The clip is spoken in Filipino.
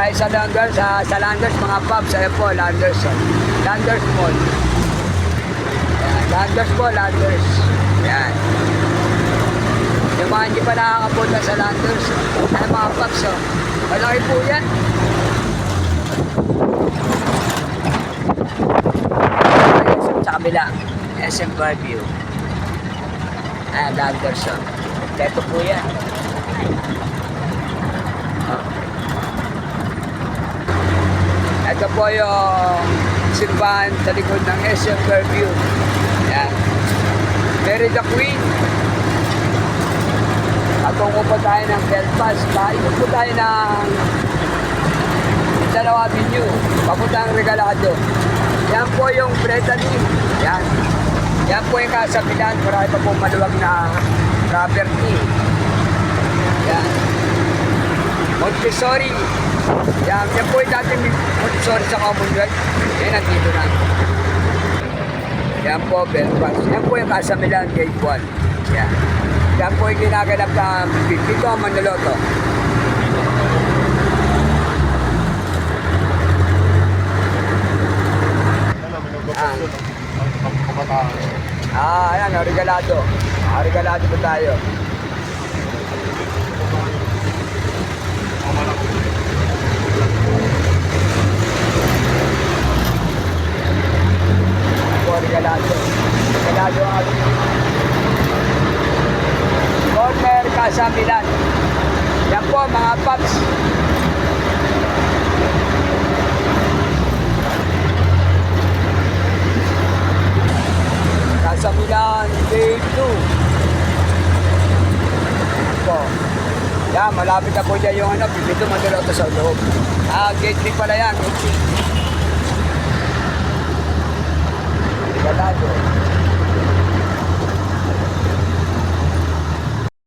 tayo sa Landers, sa Landers mga paps. Ayan po, Landers. Landers Mall. Ayan, Landers po, Landers. Ayan. Yung mga hindi pa nakakapunta sa Landers, ayan mga paps. Oh. Malaki po yan. Sa kabila, SM Fairview. Ayan, Landers. Oh. Ito po yan. Ito po yung simbahan sa likod ng SM Fairview. Yan. Mary the Queen. Patungo po tayo ng Belfast. Paikot po tayo ng Mindanao Avenue. Papunta ng Regalado. Yan po yung Brittany. Yan. Yan po yung kasabilan. Marami pa po maluwag na property. Yan. Montessori. Yan po yung dating Montessori sa Commonwealth. Yan, nandito na. Yan po, Belfast. Yan po yung Kasamilan, Gate 1. Yan. Yan po yung ginaganap na Pito Manaloto. Ayan, Regalado. Regalado po tayo. Regalado. Regalado ang ating corner Kasamilan. Yan po mga paps. Kasamilan Gate 2. Po. Yan, malapit na po dyan yung Pipito Manaloto sa loob. Gate 3 pala yan. Gate 3.